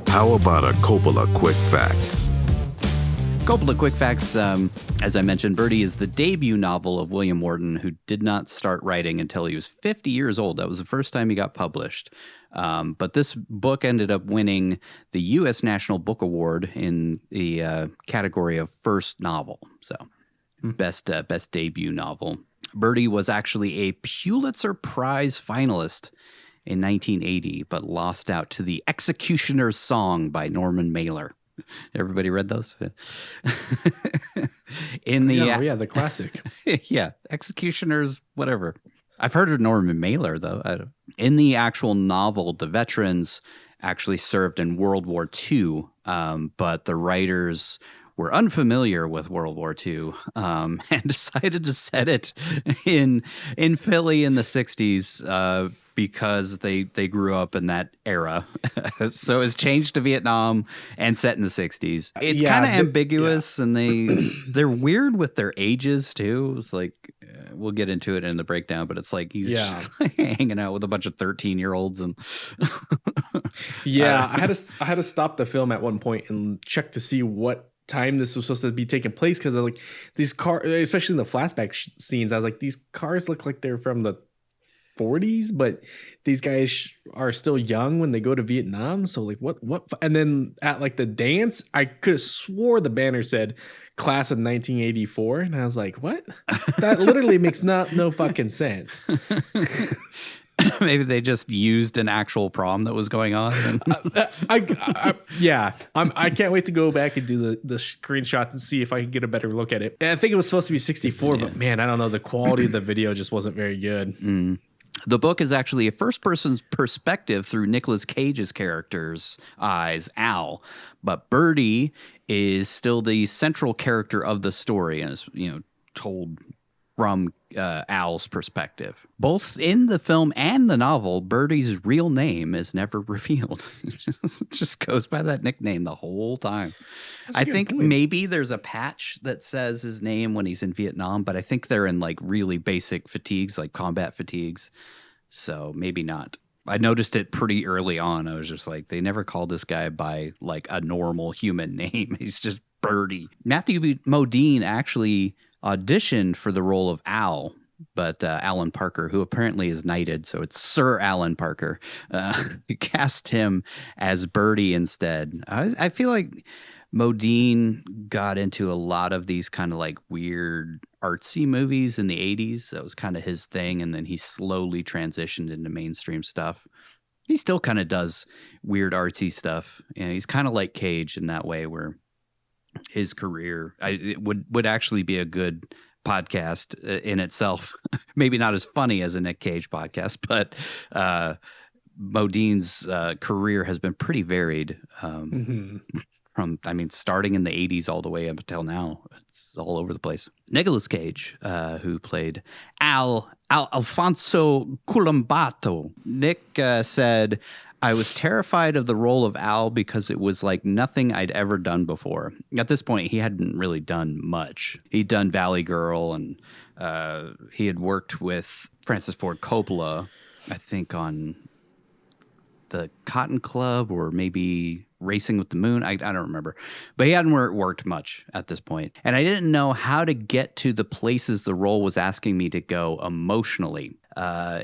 How about a Coppola Quick Facts? Coppola Quick Facts, as I mentioned, Birdy is the debut novel of William Wharton, who did not start writing until he was 50 years old. That was the first time he got published. But this book ended up winning the U.S. National Book Award in the category of first novel. So best debut novel. Birdy was actually a Pulitzer Prize finalist in 1980, but lost out to The Executioner's Song by Norman Mailer. Everybody read those? The classic. Yeah, Executioners, whatever. I've heard of Norman Mailer, though. In the actual novel, the veterans actually served in World War II, but the writers were unfamiliar with World War II and decided to set it in Philly in the 60s because they grew up in that era. So it's changed to Vietnam and set in the 60s. It's kind of ambiguous, and they're weird with their ages, too. It's like, we'll get into it in the breakdown, but it's like he's just hanging out with a bunch of 13-year-olds. And I had to stop the film at one point and check to see what time this was supposed to be taking place, because I was like, these cars, especially in the flashback scenes, I was like, these cars look like they're from the 40s, but these guys are still young when they go to Vietnam. So like, what? And then at like the dance, I could have swore the banner said class of 1984, and I was like, what? That literally makes no fucking sense. Maybe they just used an actual prom that was going on. I can't wait to go back and do the screenshot and see if I can get a better look at it. I think it was supposed to be 64, but man, I don't know. The quality of the video just wasn't very good. The book is actually a first-person perspective through Nicolas Cage's character's eyes, Al. But Birdy is still the central character of the story, and is, told from Al's perspective. Both in the film and the novel, Birdy's real name is never revealed. It just goes by that nickname the whole time. I think maybe there's a patch that says his name when he's in Vietnam, but I think they're in like really basic fatigues, like combat fatigues. So maybe not. I noticed it pretty early on. I was just like, they never called this guy by like a normal human name. He's just Birdy. Matthew Modine actually auditioned for the role of Al, but Alan Parker, who apparently is knighted, so it's Sir Alan Parker, cast him as Birdy instead. I feel like Modine got into a lot of these kind of like weird artsy movies in the 80s. That was kind of his thing, and then he slowly transitioned into mainstream stuff. He still kind of does weird artsy stuff, and he's kind of like Cage in that way, where his career it would actually be a good podcast in itself. Maybe not as funny as a Nick Cage podcast, but Modine's career has been pretty varied from, starting in the 80s all the way up until now. It's all over the place. Nicolas Cage, who played Alfonso Columbato. Nick said, I was terrified of the role of Al because it was like nothing I'd ever done before. At this point, he hadn't really done much. He'd done Valley Girl, and he had worked with Francis Ford Coppola, I think, on the Cotton Club or maybe Racing with the Moon. I don't remember. But he hadn't worked much at this point. And I didn't know how to get to the places the role was asking me to go emotionally.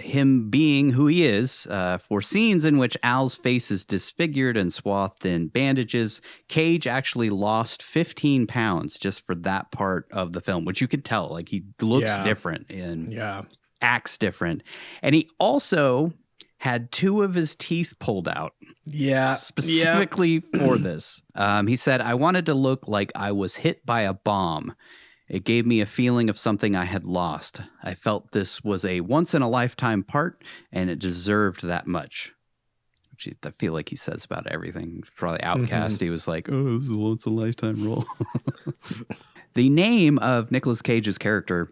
Him being who he is, for scenes in which Al's face is disfigured and swathed in bandages, Cage actually lost 15 pounds just for that part of the film, which you can tell. Like, he looks different and acts different. And he also had 2 of his teeth pulled out. Specifically for this. He said, I wanted to look like I was hit by a bomb. It gave me a feeling of something I had lost. I felt this was a once-in-a-lifetime part, and it deserved that much. Which I feel like he says about everything. Probably Outcast. He was like, oh, this is a once-in-a-lifetime role. The name of Nicolas Cage's character,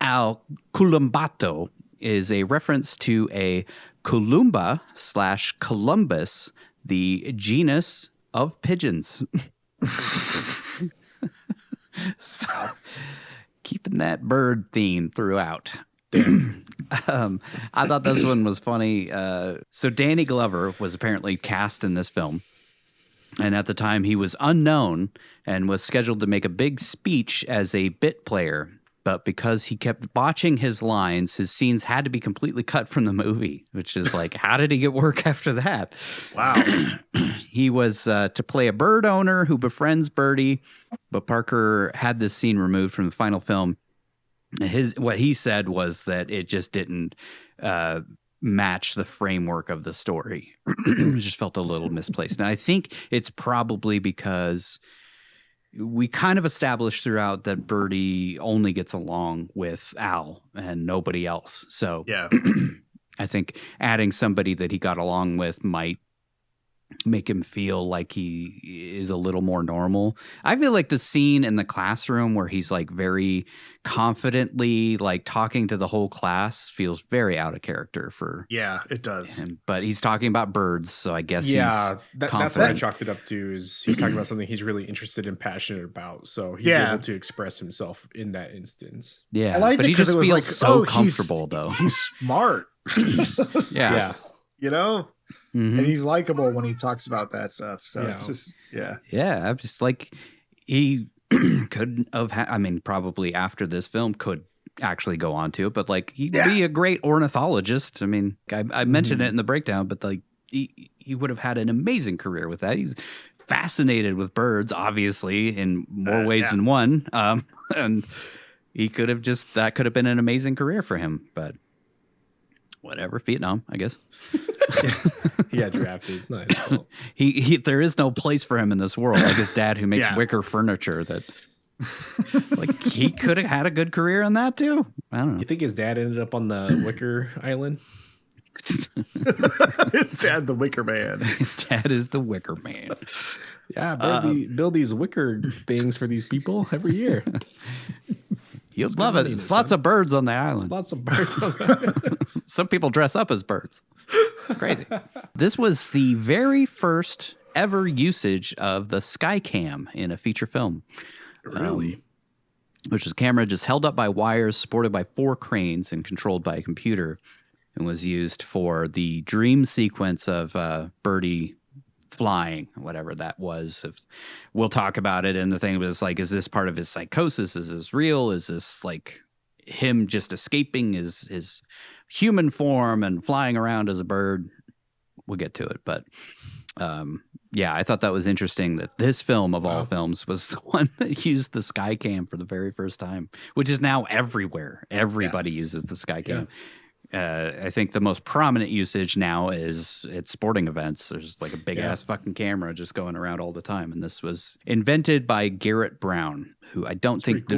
Al Columbato, is a reference to a Columba / Columbus, the genus of pigeons. So, keeping that bird theme throughout. I thought this one was funny. So Danny Glover was apparently cast in this film. And at the time, he was unknown and was scheduled to make a big speech as a bit player. But because he kept botching his lines, his scenes had to be completely cut from the movie, which is like, how did he get work after that? Wow. He was to play a bird owner who befriends Birdy, but Parker had this scene removed from the final film. What he said was that it just didn't match the framework of the story. It just felt a little misplaced. And I think it's probably because we kind of established throughout that Birdy only gets along with Al and nobody else. So Yeah. I think adding somebody that he got along with might make him feel like he is a little more normal. I feel like the scene in the classroom where he's like very confidently like talking to the whole class feels very out of character for Yeah, it does. him. But he's talking about birds, so I guess Yeah, he's that's what I confident. chalked it up to. Is he's talking about something he's really interested and passionate about, so he's Yeah. able to express himself in that instance. Yeah, I liked but it he 'cause just it was feels like, so oh, comfortable, though. He's smart. Yeah. You know? Mhm. And he's likable when he talks about that stuff. So it's Yeah. just, yeah. Yeah, I'm just like he could have. I mean, probably after this film could actually go on to it, but like he'd be a great ornithologist. I mean, I mentioned it in the breakdown, but like he would have had an amazing career with that. He's fascinated with birds, obviously, in more ways than one. And he could have that could have been an amazing career for him, but. Whatever, Vietnam, I guess. He got drafted. It's not his fault. He there is no place for him in this world, like his dad who makes Yeah. wicker furniture. That like he could have had a good career in that too. I don't know. You think his dad ended up on the Wicker Island? His dad, the Wicker Man. His dad is the wicker man. Yeah, build these wicker things for these people every year. You'll love it. money in There's it, lots son. of birds on the island. Lots of birds on that. Some people dress up as birds. Crazy. This was the very first ever usage of the Skycam in a feature film. Really? Which is a camera just held up by wires, supported by 4 cranes, and controlled by a computer, and was used for the dream sequence of Birdy flying, whatever that was. We'll talk about it. And the thing was like, is this part of his psychosis? Is this real? Is this like him just escaping his human form and flying around as a bird? We'll get to it. But yeah, I thought that was interesting that this film of all films was the one that used the Skycam for the very first time, which is now everywhere. Everybody uses the Skycam. I think the most prominent usage now is at sporting events. There's like a big ass fucking camera just going around all the time. And this was invented by Garrett Brown, who I don't think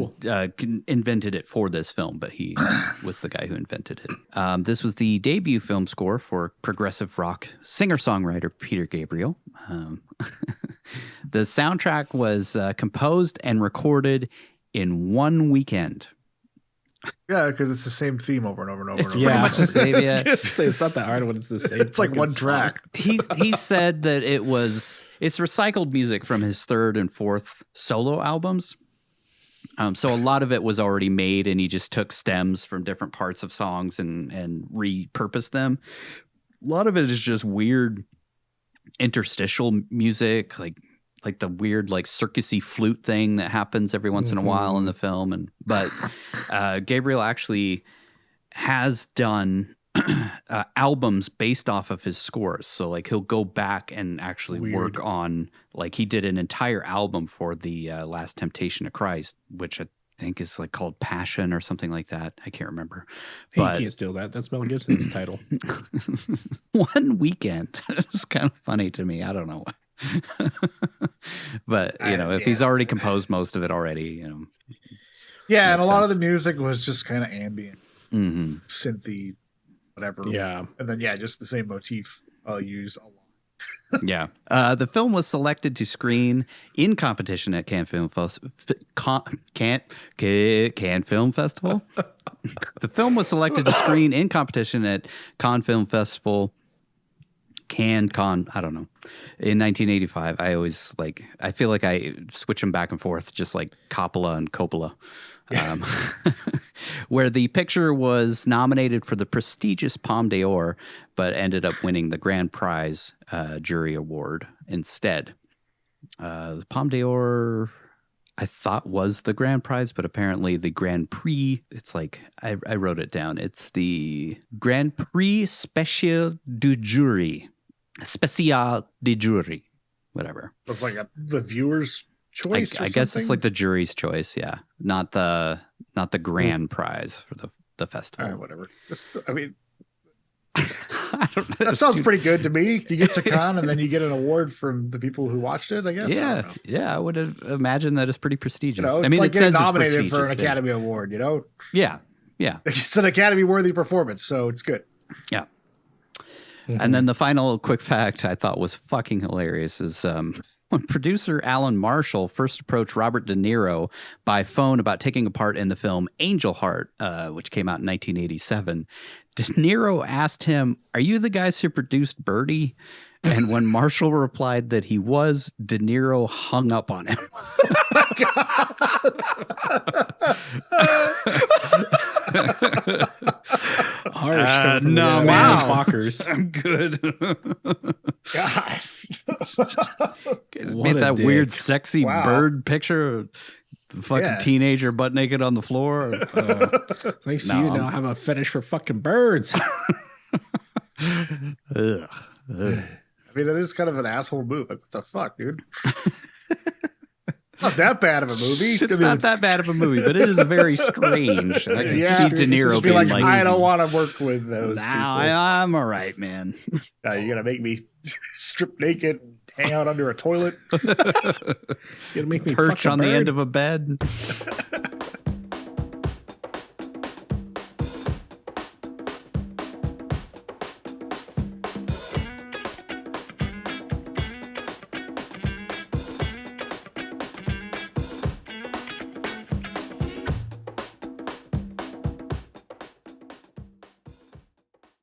invented it for this film, but he was the guy who invented it. This was the debut film score for progressive rock singer-songwriter Peter Gabriel. The soundtrack was composed and recorded in one weekend. Yeah, because it's the same theme over and over and over. It's and pretty over. much the same. Yeah. It's not that hard when it's the same. It's like fucking one song. track. He said that it's recycled music from his 3rd and 4th solo albums. So a lot of it was already made, and he just took stems from different parts of songs and repurposed them. A lot of it is just weird interstitial music, like the weird like circusy flute thing that happens every once in a while in the film. But Gabriel actually has done albums based off of his scores. So like he'll go back and actually work on, like he did an entire album for the Last Temptation of Christ, which I think is like called Passion or something like that. I can't remember. Hey, But you can't steal that. That's Mel Gibson's title. one weekend. It's kind of funny to me. I don't know why. But you know, if he's already composed most of it already, you know. Yeah, and a Makes lot of sense. the music was just kind of ambient, Mm-hmm. synthy, whatever. Yeah. And then, just the same motif used a lot. Yeah. The film was selected to screen in competition at Cannes Film Cannes Film Festival. The film was selected to screen in competition at Cannes Film Festival. I don't know. In 1985, I feel like I switch them back and forth, just like Coppola and Coppola. Where the picture was nominated for the prestigious Palme d'Or, but ended up winning the grand prize jury award instead. The Palme d'Or, I thought was the grand prize, but apparently the Grand Prix, it's like, I wrote it down. It's the Grand Prix Spécial du Jury. Spécial du Jury. Whatever. It's like the viewer's choice. I guess it's like the jury's choice, yeah. Not the grand prize for the festival. All right, whatever. I mean, I don't know. that sounds pretty good to me. You get to con and then you get an award from the people who watched it, I guess. I would imagine that is pretty prestigious. I mean, like it getting says nominated it's for an prestigious, Academy Award, Yeah. It's an Academy-worthy performance, so it's good. Yeah. And then the final quick fact I thought was fucking hilarious is when producer Alan Marshall first approached Robert De Niro by phone about taking a part in the film Angel Heart, which came out in 1987, De Niro asked him, "Are you the guys who produced Birdy?" And when Marshall replied that he was, De Niro hung up on him. Harsh. No, man. Fockers. I'm good. God. Made that dick. weird, sexy Wow. bird picture of the fucking teenager butt naked on the floor. Thanks to you now I have a fetish for fucking birds. Ugh. I mean, that is kind of an asshole move. Like, what the fuck, dude? Not that bad of a movie. It's not that bad of a movie, but it is very strange. I can see De Niro Just be being like, I don't want to work with those people. I'm all right, man. You're going to make me strip naked and hang out under a toilet? You're gonna make me Perch fuck a on the bird? end of a bed.